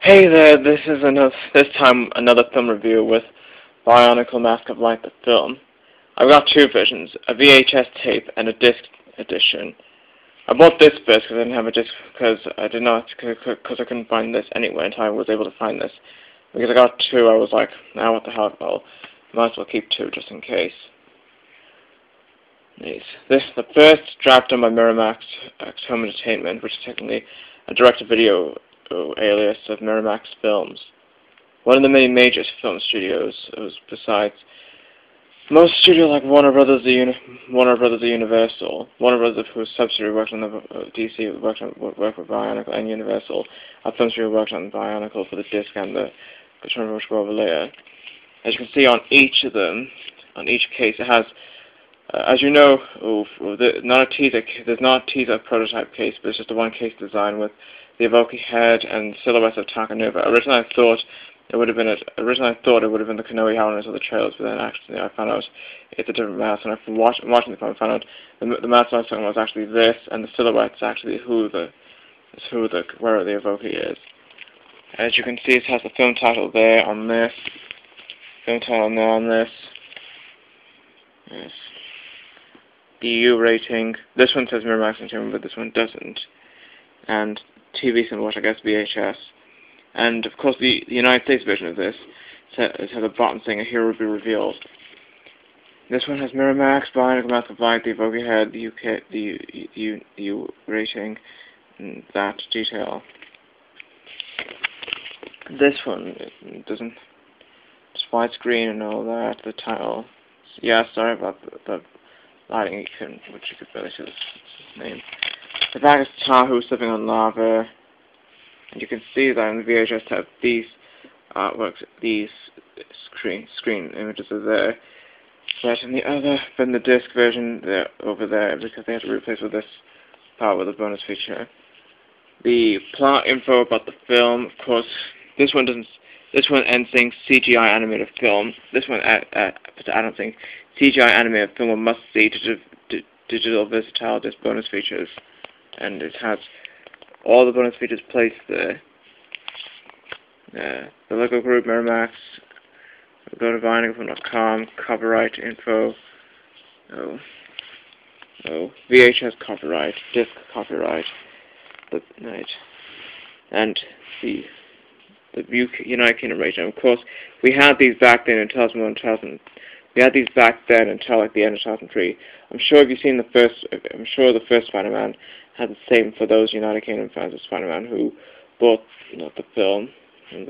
Hey there, this time another film review with Bionicle Mask of Light, the film. I've got two versions, a VHS tape and a disc edition. I bought this first because I didn't have a disc, because I couldn't find this anywhere until I was able to find this. Because I got two, I was like, now what the hell, well, might as well keep two just in case. The first draft done by Miramax Home Entertainment, which is technically a direct-to-video alias of Miramax Films. One of the many major film studios, besides most studios like Warner Brothers, Universal. Warner Brothers, whose subsidiary worked on the DC, worked with Bionicle, and Universal. Our film studio worked on Bionicle for the disc and the controller, which will go over later. As you can see on each of them, on each case, it has. As you know, there's not a teaser prototype case, but it's just a one case design with the evoking head and silhouettes of Toa Mata-Nuva. Originally, I thought it would have been the Kanoe Howlers of the trailers, but then actually I found out it's a different mask. And after watching the film, I found out the mask I was talking about was actually this, and the silhouette is actually where the evoking is. As you can see, it has the film title there on this, film title there on this. Yes. EU rating. This one says Miramax Entertainment, but this one doesn't. And TV symbol, which I guess VHS. And of course, the United States version of this it has a button saying "A hero will be revealed." This one has Miramax, Bionicle Mask of Light, the evoking head, the UK, the EU rating, and that detail. This one doesn't. It's widescreen and all that. The title. Yeah, sorry about the lighting, which you could barely see his name. The back is Tahu slipping on lava, and you can see that in the VHS tab these artworks, these screen images are there. But in the disc version, they're over there because they had to replace with this part with a bonus feature. The plot info about the film, of course, this one ends saying CGI animated film. This one, I don't think CGI animated film, a must-see digital versatile disc bonus features, and it has all the bonus features placed there. The logo group Miramax. Go to Bionicle.com. Copyright info. VHS copyright, disc copyright. And the United Kingdom rating. Of course, we had these back then until we had these back then until like the end of 2003. I'm sure if you've seen the first Spider-Man had the same for those United Kingdom fans of Spider-Man who bought the film. And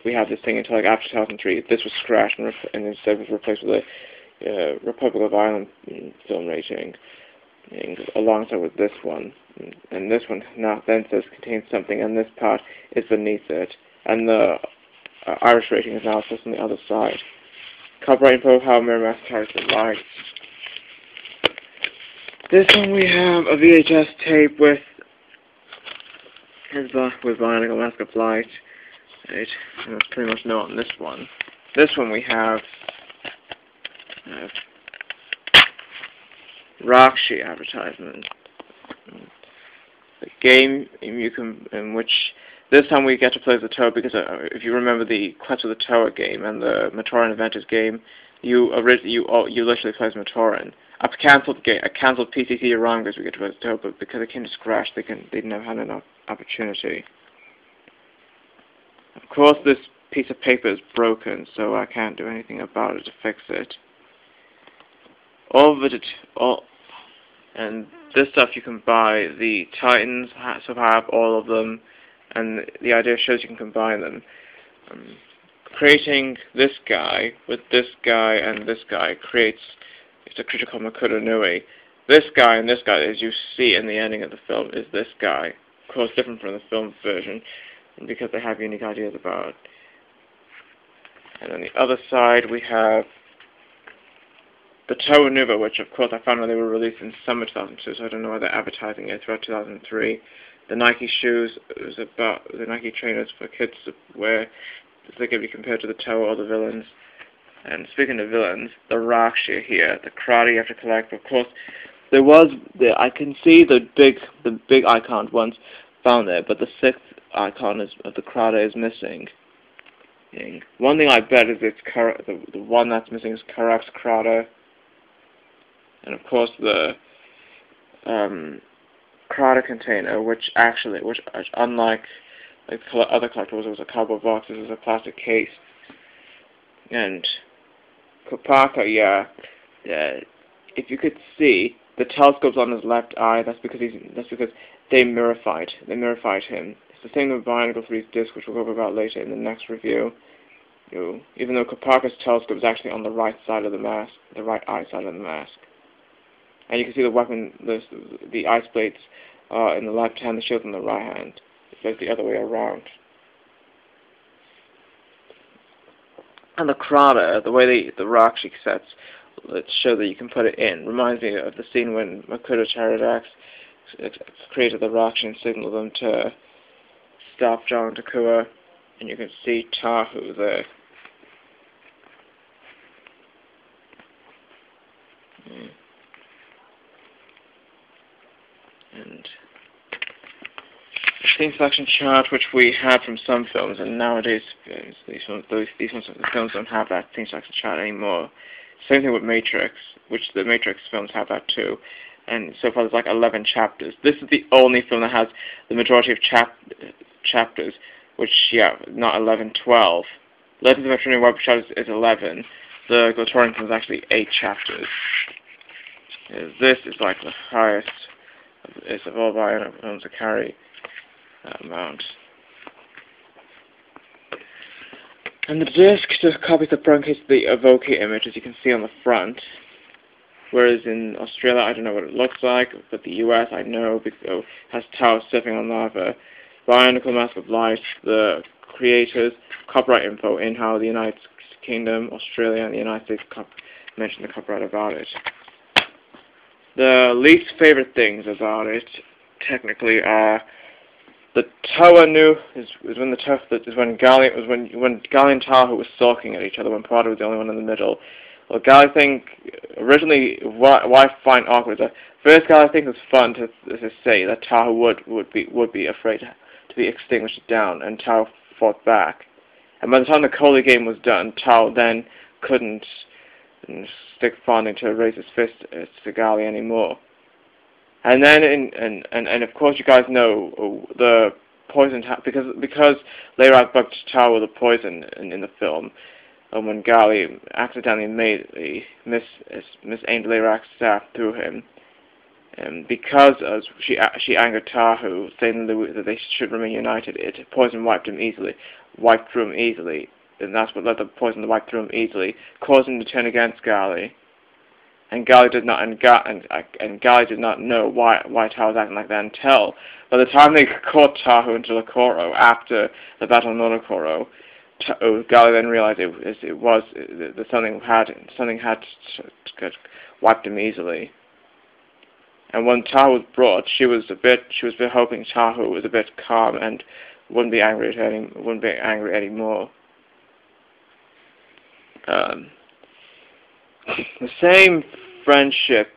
we had this thing until like after 2003. This was scratched and instead was replaced with a Republic of Ireland film rating, alongside with this one. And this one now then says contains something, and this part is beneath it. And the Irish rating is now just on the other side. Copyright info, how Miramax carries the lights. This one we have a VHS tape with Bionicle Mask of Light. Right, and that's pretty much no on this one. This one we have Rakshi advertisement. The game in which this time we get to play as the Toa, because if you remember the Quest of the Toa game and the Matoran Adventures game, you literally play as Matoran. A cancelled PCC wrong because we get to play as Toa, but because it came to scratch, they didn't have enough opportunity. Of course, this piece of paper is broken, so I can't do anything about it to fix it. And this stuff you can buy. The Titans have all of them, and the idea shows you can combine them. Creating this guy with this guy and this guy creates a creature called Metru Nui. This guy and this guy, as you see in the ending of the film, is this guy. Of course, different from the film version, because they have unique ideas about it. And on the other side, we have the Toa Mata-Nuva, which of course I found out they were released in summer 2002, so I don't know why they're advertising it throughout 2003. The Nike shoes, it was about the Nike trainers for kids to wear, they could be compared to the Toa or the villains. And speaking of villains, the Rakshi here, the karate you have to collect. Of course, I can see the big icon ones, found there, but the 6th icon of the Crowder is missing. One thing I bet is it's the one that's missing is Karak's Crowder, and of course the Crowder container, which unlike other collectibles, was a cardboard box. This is a plastic case. And Kopaka, if you could see, the telescope's on his left eye. That's because they mirrorified him. It's the same with Bionicle 3's disc, which we'll go about later in the next review. Even though Kopaka's telescope is actually on the right side of the mask, the right eye side of the mask. And you can see the weapon, the ice plates in the left hand, the shield in the right hand. It's like the other way around. And the Crowder, the way the rock she sets, let's show that you can put it in. Reminds me of the scene when Makoto Pterodax created the rock and signaled them to stop John and Takua, and you can see Tahu there. And the scene selection chart, which we had from some films, and nowadays these films don't have that scene selection chart anymore. Same thing with Matrix, which the Matrix films have that too. And so far there's like 11 chapters. This is the only film that has the majority of chapters, which, not 11, 12. Legends of Metru Nui Web Shadows is 11. The Glatorian film is actually 8 chapters. This is like the highest of all Bionicle films to carry that amount. And the disc just copies the front case of the Evoke image, as you can see on the front. Whereas in Australia, I don't know what it looks like, but the US, I know, because it has Tao surfing on lava. Bionicle Mask of Light, the creators, copyright info in how the United Kingdom, Australia, and the United States mention the copyright about it. The least favorite things about it, technically, are the Toa Mata-Nuva when Gali and Tahu were sulking at each other when Prada was the only one in the middle. Well, Gali originally, what I find awkward is that first Gali thinks it's fun to say that Tahu would be afraid to be extinguished down, and Tahu fought back. And by the time the Coley game was done, Tahu then couldn't stick fondling to raise his fist to Gali anymore. And then, and of course, you guys know the poison because Leirak bugged Tahu with the poison in the film. When Gali accidentally misaimed Leirak's staff through him, and because she angered Tahu, saying that they should remain united, poison wiped through him easily, and that's what led the poison to wipe through him easily, causing him to turn against Gali. And Gali did not, and Gali did not know why Tahu was acting like that until by the time they caught Tahu into Lokoro after the Battle of Nonokoro. Gali then realized something had wiped him easily. And when Tahu was brought, she was hoping Tahu was a bit calm and wouldn't be angry anymore. The same friendship,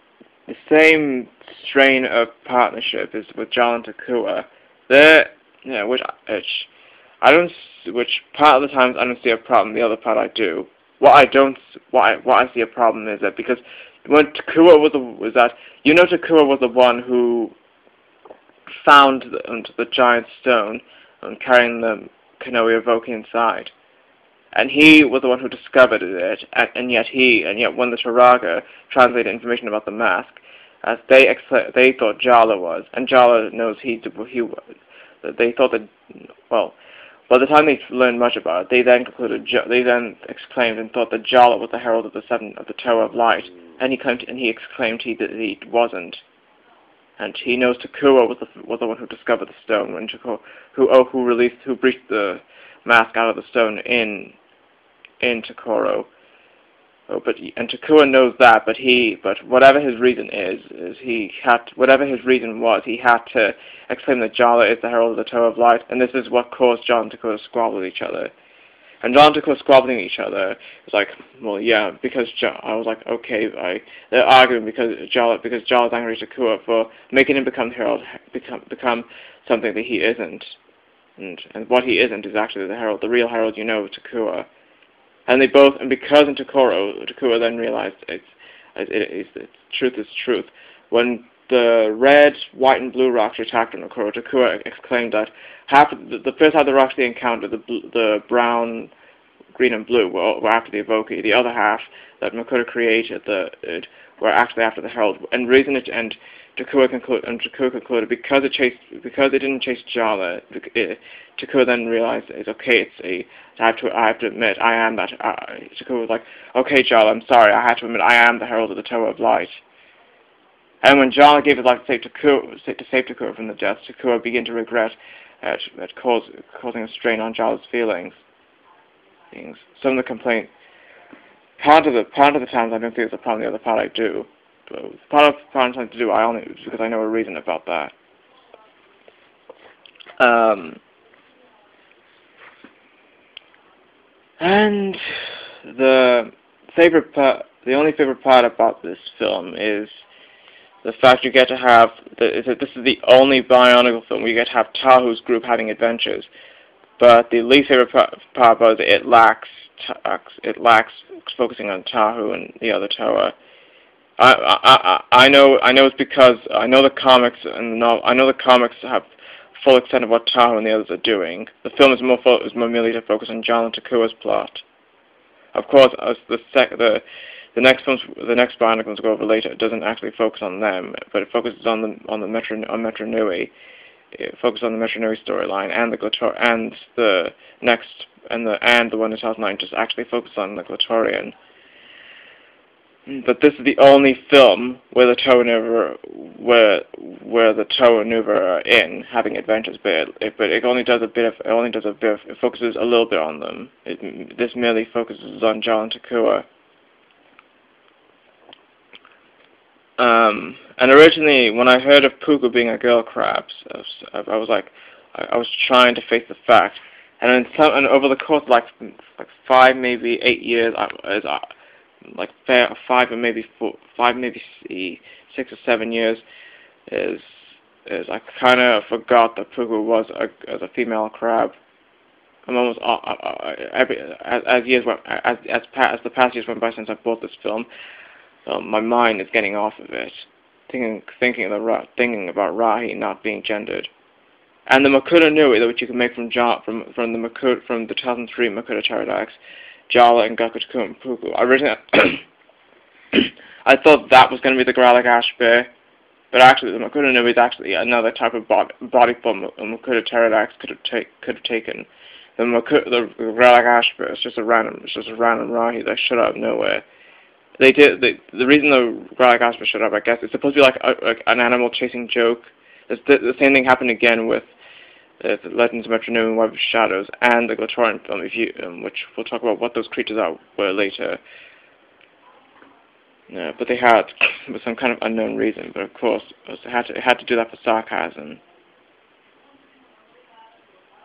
the same strain of partnership is with John and Takua. Which part of the times I don't see a problem, the other part I do. What I see a problem is that because when Takua Takua was the one who found the giant stone and carrying the Kanoe Evoke inside. And he was the one who discovered it, and yet when the Turaga translated information about the mask, as they thought Jala was, and Jala knows he was. They thought that, well, by the time they learned much about it, they then exclaimed and thought that Jala was the herald of the Toa of Light, and he exclaimed that he wasn't. And he knows Takua was the one who discovered the stone when who breached the mask out of the stone in Takoro. And Takua knows that, but whatever his reason was, he had to exclaim that Jala is the herald of the Toa of Light, and this is what caused John and Takua to squabble with each other. And Jala and Takua squabbling at each other. It's like, well, yeah, because I was like, okay, they're arguing because Jala's angry at Takua for making him become the herald, become something that he isn't. And what he isn't is actually the herald, the real herald, Takua. And because in Takua then realized it's truth is truth. When the red, white, and blue rocks attacked on Takua exclaimed that the first half of the rocks they encountered, the brown, green, and blue, were after the Evoki. The other half that Makoto created were actually after the herald. And Takua concluded because it didn't chase Jala, Takua then realized it's okay. I have to admit I am that. Takua was like, okay, Jala, I'm sorry. I have to admit I am the herald of the Toa of Light. And when Jala gave his life to save Takua from the death, Takua began to regret at causing a strain on Jala's feelings. Some of the complaint, part of the times I don't think it's a problem. The other part I do. Part of something to do, I only because I know a reason about that. And the only favorite part about this film is the fact you get to have this is the only Bionicle film where you get to have Tahu's group having adventures. But the least favorite part about it lacks focusing on Tahu and the other Toa. I know it's because I know the comics have full extent of what Tahu and the others are doing. The film is more merely to focus on Jala and Takua's plot. Of course, as the next Bionicle ones go over later, it doesn't actually focus on them, but it focuses on Metru Nui. It focuses on the Metru Nui storyline and the one in 2009 just actually focuses on the Glatorian. But this is the only film where the Toa Nuva are in having adventures, but it only does a bit of it focuses a little bit on them. This merely focuses on Jala and Takua. And originally, when I heard of Puku being a girl crab, I was trying to face the fact, and over the course of like 5, maybe 8 years, 5 or maybe 6 or 7 years, is I kind of forgot that Puku was as a female crab. I'm almost as the past years went by since I bought this film. My mind is getting off of it, thinking about Rahi not being gendered, and the Metru Nui, which you can make from the 2003 Makoto Pterodactyls, Jala and Gaku, Takua, and Puku. Originally, I thought that was going to be the Growling Ash Bear, but actually the Metru Nui is actually another type of body form a Makoto Pterodactyls could have taken. The Growling Ash Bear is just a random Rahi that showed out of nowhere. The reason the Growling Ash Bear showed up, I guess, it's supposed to be like an animal chasing joke. The same thing happened again with the Legends of Metru Nui and Web of Shadows and the Glatorian film, which we'll talk about what those creatures were later. But they had, for some kind of unknown reason. But of course, it had to do that for sarcasm.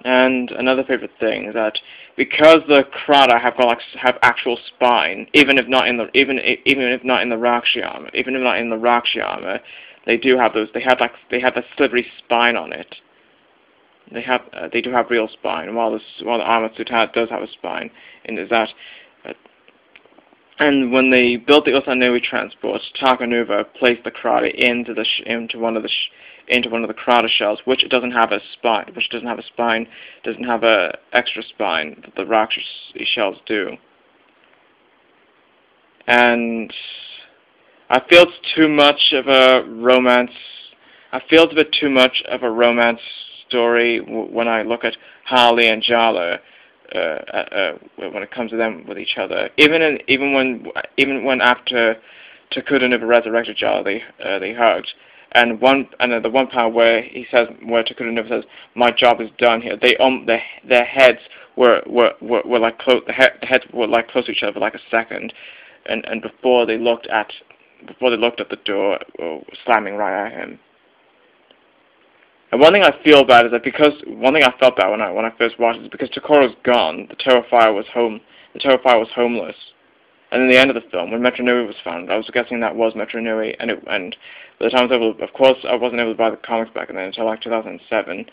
And another favorite thing is that because the Krata have actual spine, even if not in the Rakshi armor, they do have those. They have that slivery spine on it. They do have real spine, while the armor suit does have a spine. And is that. And when they built the Usanui transport, Takanuva placed the Krata into one of the Krata shells, which doesn't have a spine, doesn't have a extra spine that the Rakshas shells do. And I feel it's too much of a romance. I feel it's a bit too much of a romance story when I look at Harley and Jala. When it comes to them with each other, even when after Takuda Nuva resurrected Jala, they hugged, and the one part where Takuda Nuva says, "My job is done here." Their heads were like close. The heads were like close to each other for like a second, and before they looked at the door slamming right at him. And one thing I feel bad is that one thing I felt bad when I first watched it is because Tokoro's gone, the Toa Fire was homeless. And in the end of the film, when Metru Nui was found, I was guessing that was Metru Nui, and by the time I was able, of course, I wasn't able to buy the comics back then until like 2007.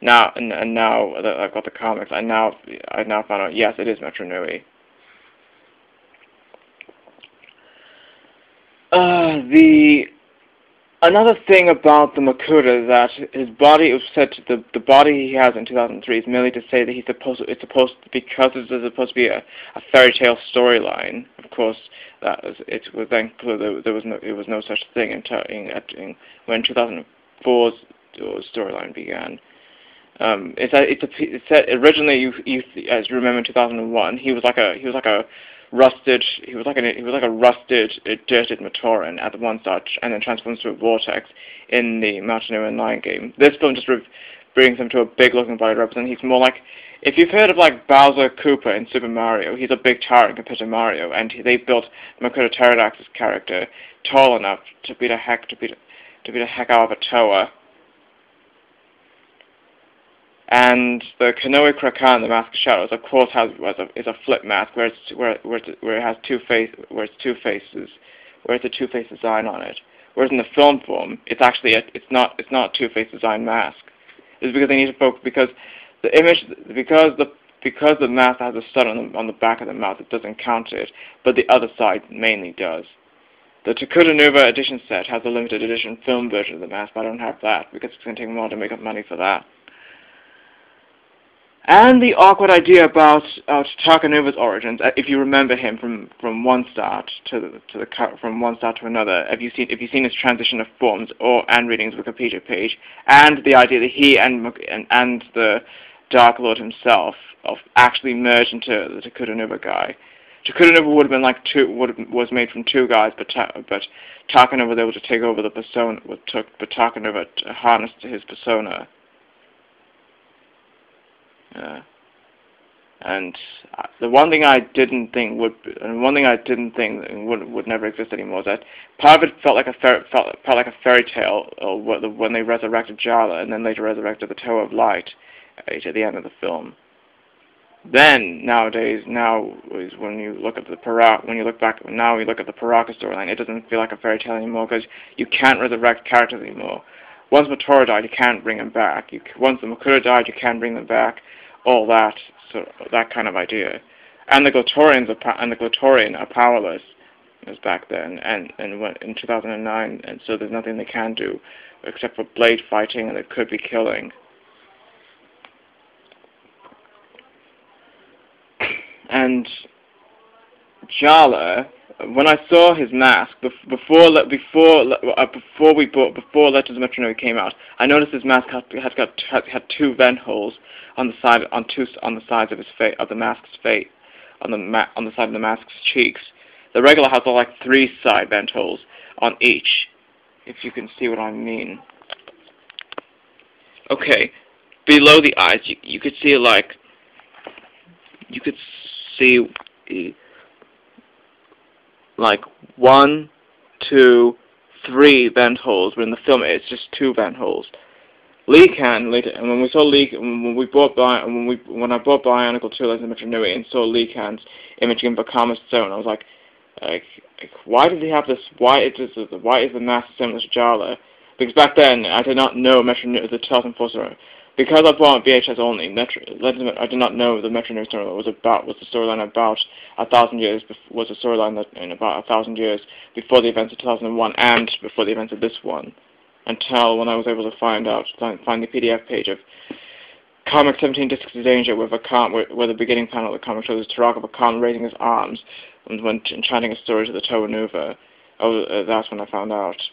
Now that I've got the comics, I now found out, yes, it is Metru Nui. Another thing about the Makuta is that his body, it was said to the body he has in 2003 is merely to say that because it's supposed to be a fairy tale storyline. Of course, it was then clear that there was no such thing when 2004's storyline began. It's said originally, as you remember in 2001, he was like a rusted, dirted Matoran at the one start, and then transforms to a vortex in the Mata-Nuva and Lion game. This film just brings him to a big-looking body representing. He's more like, if you've heard of like Bowser Koopa in Super Mario, he's a big tyrant compared to Mario, and they built Makuta Pterodax's character tall enough to beat the heck out of a Toa. And the Kanoe Krakan, the Mask of Shadows, of course is a flip mask where it's a two-face design on it. Whereas in the film form, it's not a two-face design mask. It's because they need to focus because the mask has a stud on the back of the mouth, it doesn't count it, but the other side mainly does. The Takuta Nuva edition set has a limited edition film version of the mask, but I don't have that because it's going to take more to make up money for that. And the awkward idea about Takanuva's origins, if you remember him from one start to another, if you've seen his transition of forms and reading his Wikipedia page, and the idea that he and the Dark Lord himself actually merged into the Takuta Nuva guy. Takuta Nuva would have been like was made from two guys, but Takanuva was able to take over the persona. But Takanuva harnessed his persona. And the one thing I didn't think would never exist anymore is that part of it felt like a fairy tale when they resurrected Jala and then later resurrected the Toa of Light at the end of the film. Then nowadays, when you look at the Paraka storyline, it doesn't feel like a fairy tale anymore because you can't resurrect characters anymore. Once Matora died, you can't bring them back. Once the Makuta died, you can't bring them back. All that, that kind of idea, and the Glotorian are powerless, as back then, and in 2009, and so there's nothing they can do except for blade fighting, and it could be killing. And Jala, when I saw his mask before Letters of Metru Nui came out, I noticed his mask had two vent holes on the sides of his face, of the mask's face, on the side of the mask's cheeks. The regular has like 3 side vent holes on each, if you can see what I mean. Okay, below the eyes, you could see like 1, 2, 3 vent holes, but in the film it's just 2 vent holes. And when we saw when I bought Bionicle 2 Legends of Metru Nui and saw Lee Khan's image in Vakama's stone, I was like, why does he have this? Why is the mask similar to Jala? Because back then I did not know Metru Nui was a Tell Enforcer. Because I bought VHS only, I did not know the Metru Nui storyline was the storyline about 1,000 years. Was a storyline that in about 1,000 years before the events of 2001 and before the events of this one. Until when I was able to find the PDF page of Comic 17 Discs of Danger, where the beginning panel of the comic shows Taraka Vakam raising his arms and when chanting a story to the Toa Nuva. That's when I found out.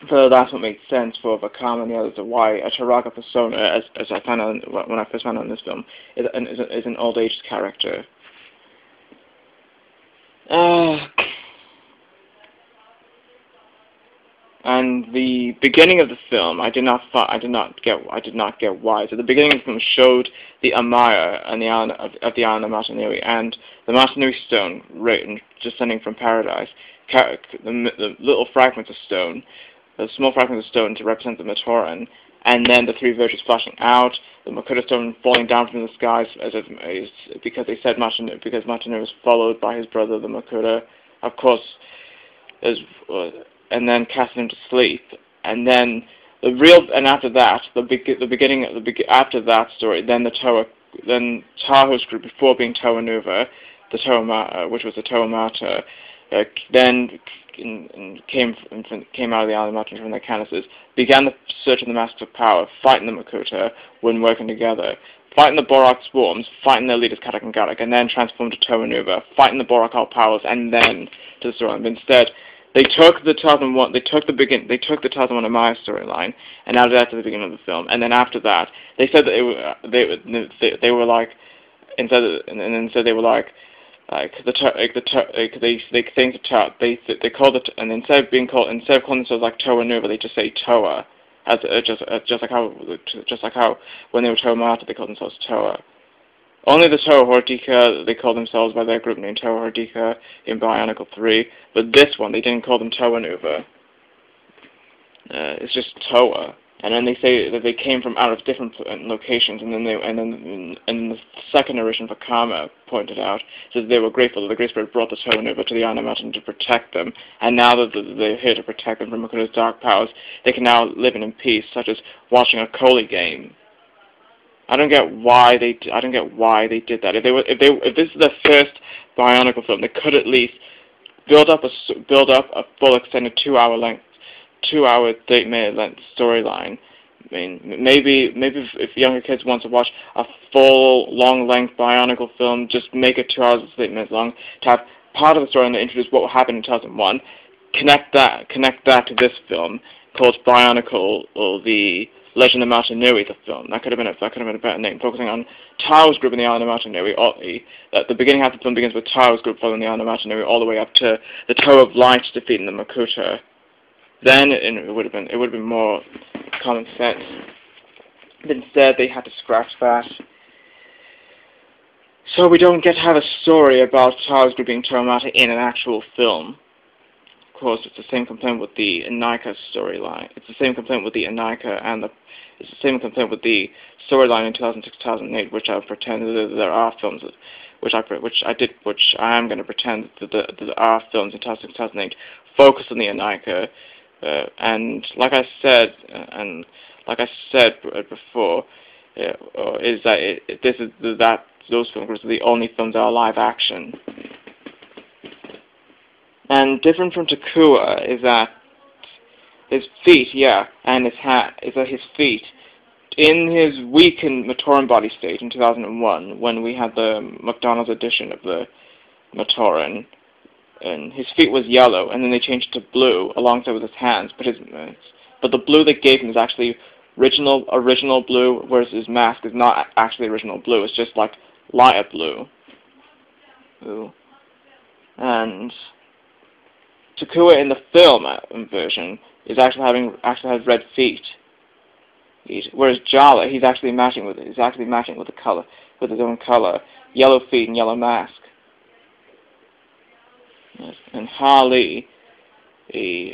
So that's what made sense for Vakam and the others of why a Taraka persona, as I found out when I first found out in this film, is an old age character. And the beginning of the film, I did not get why. So the beginning of the film showed the Amaya and the island of the island of Mata-Nui and the Mata-Nui stone descending from paradise, the little fragments of stone, the small fragments of stone to represent the Matoran, and then the three virtues flashing out, the Makuta stone falling down from the skies because they said because Mata-Nuva was followed by his brother the Makuta, of course, and then casting him to sleep, and then after that, after that story, then Tahoe's group, before being Toa Nuva, which was the Toa Mata, then came out of the island mountain from their canises, began the search of the masks of power, fighting the Makuta when working together, fighting the Borak swarms, fighting their leaders Katak and Garak, and then transformed to Toa Nuva, fighting the Borak powers, and then to the storyline. But instead, they took the 2001 Amaya storyline and added that to the beginning of the film, and then after that, they said that they were like, instead they were like they called it, and instead of calling themselves like Toa Nuva, they just say Toa, just like how when they were Toa Mata they called themselves Toa. Only the Toa Hordika, they called themselves by their group name Toa Hordika in Bionicle 3, but this one they didn't call them Toa Nuva. It's just Toa. And then they say that they came from out of different locations, and then the second narration for Karma pointed out that they were grateful that the Great Spirit brought the Toa Nuva to the Island Mountain to protect them, and now that they're here to protect them from Makuta's dark powers, they can now live in peace, such as watching a Koli game. I don't get why they did that. If this is their first Bionicle film, they could at least build up a full extended 2-hour 30-minute length storyline. I mean, maybe if younger kids want to watch a full long-length Bionicle film, just make it 2 hours and 30 minutes long. To have part of the story and introduce what happened in 2001, connect that to this film called Bionicle or the Legend of Mata-Nui, the film. That could have been a better name, focusing on Tao's group in the island of Mata-Nui. The beginning half of the film begins with Tao's group following the island of Mata-Nui all the way up to the Toe of Light defeating the Makuta. Then it would have been more common sense. But instead, they had to scratch that. So we don't get to have a story about Tao's group being Toa Mata in an actual film. Of course, it's the same complaint with the Anika storyline. It's the same complaint with the Anika it's the same complaint with the storyline in 2006-2008, which I pretend that there are films, which I am going to pretend that there are films in 2006-2008 focused on the Anika. And like I said before, is that those films are the only films that are live action. And different from Takua is that his feet, and his hat, is that his feet, in his weakened Matoran body state in 2001, when we had the McDonald's edition of the Matoran, and his feet was yellow, and then they changed to blue alongside with his hands. But the blue they gave him is actually original blue, whereas his mask is not actually original blue. It's just like lighter blue. Ooh. And Takua in the film version is actually has red feet, whereas Jala he's actually matching with the color, with his own color, yellow feet and yellow mask. And Harley, she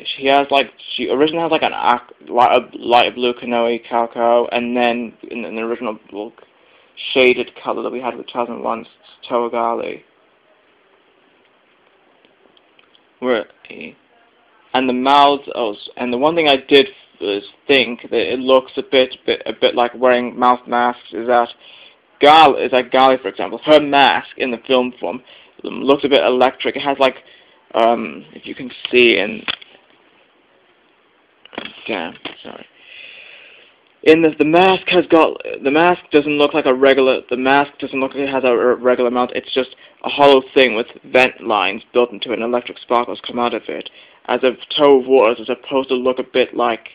originally has like a light blue Kanoe Calco, and then in an original shaded color that we had with 2001's Toa Gali. And the mouths, and the one thing I did think that it looks a bit like wearing mouth masks is that Gali, for example, her mask in the film form looks a bit electric. It has like, if you can see the mask doesn't look like it has a regular mouth. It's just a hollow thing with vent lines built into it and electric sparkles come out of it. As if Toe of Wars is supposed to look a bit like,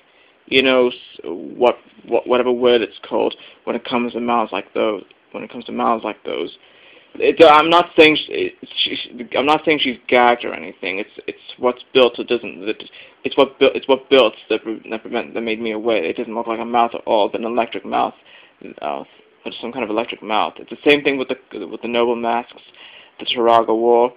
whatever word it's called when it comes to mouths like those. I'm not saying she's gagged or anything. It's what's built so it doesn't. It's what built that made me aware. It doesn't look like a mouth at all, but an electric mouth, but some kind of electric mouth. It's the same thing with the noble masks, the Turaga wore.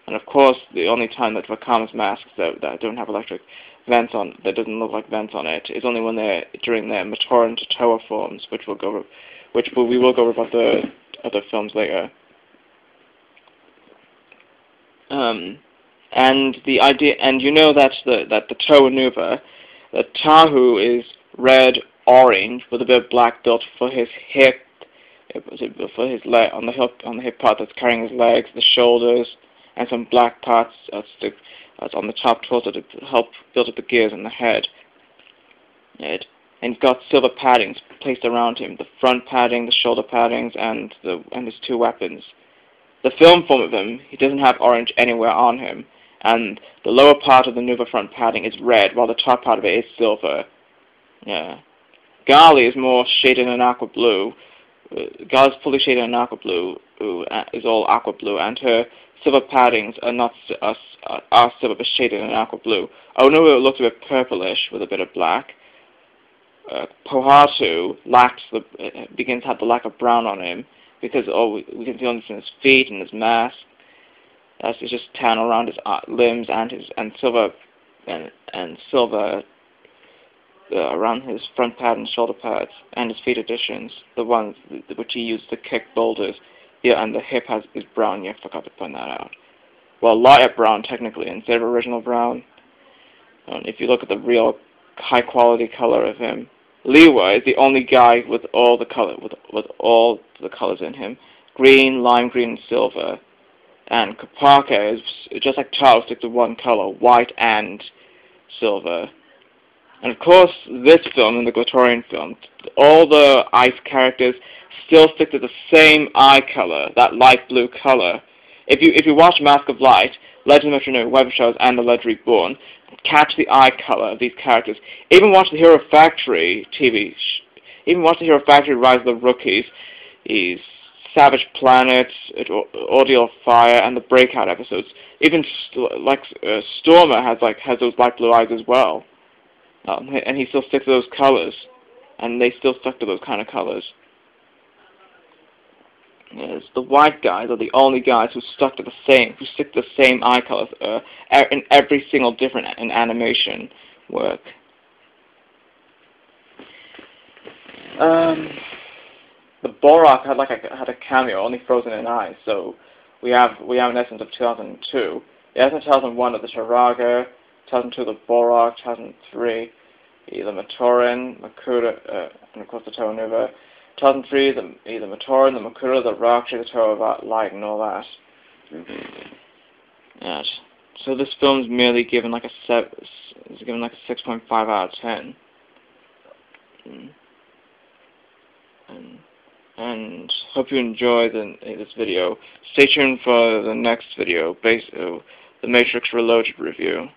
And of course, the only time that Vaka's masks that don't have electric vents on, that doesn't look like vents on it, is only when they're during their Matoran to Toa forms, we will go over about the other films later. And the idea, and you know that the Toa Mata-Nuva, the Tahu is red orange with a bit of black built for his hip, for his leg on the hip part that's carrying his legs, the shoulders, and some black parts that's on the top torso to help build up the gears in the head. And he's got silver paddings placed around him: the front padding, the shoulder paddings, and his two weapons. The film form of him, he doesn't have orange anywhere on him, and the lower part of the Nuva front padding is red, while the top part of it is silver. Yeah. Gali is more shaded in aqua blue. Gali is fully shaded in aqua blue, is all aqua blue, and her silver paddings are silver but shaded in aqua blue. Oh no, it looks a bit purplish with a bit of black. Pohatu begins to have the lack of brown on him, because we can see only his feet and his mask. It's just tan around his limbs and silver around his front pad and shoulder pads and his feet additions, the ones which he used to kick boulders. Yeah, and the hip is brown. Yeah, I forgot to point that out. Well, lighter brown technically instead of original brown. If you look at the real high quality color of him, Liwa is the only guy with all the colors in him: green, lime green, and silver. And Kapaka is just like Tao, sticks to one color: white and silver. And of course, this film and the Glatorian film, all the ice characters still stick to the same eye color, that light blue color. If you watch Mask of Light, Legend of Metru Nui, Web Shows, and The Legend Reborn, catch the eye color of these characters. Even watch the Hero Factory even watch the Hero Factory Rise of the Rookies, Savage Planet, Ordeal of Fire, and the Breakout episodes. Even Stormer has those light blue eyes as well. And he still sticks to those colors, and they still stuck to those kind of colors. Yes, the white guys are the only guys who stick to the same eye colors in every single different animation work. The Borak had a cameo, only frozen in ice. So we have an essence of 2002. The essence of 2001 of the Taraga, 2002 the Borak, 2003 the Matoran, Makura, and of course the Toa Mata-Nuva. 2003 the Matoran, the Makura, the Rakshi, the Toa Light, and all that. Yes. So this film's merely given like a 6.5 out of 10. And hope you enjoy this video. Stay tuned for the next video, the Matrix Reloaded review.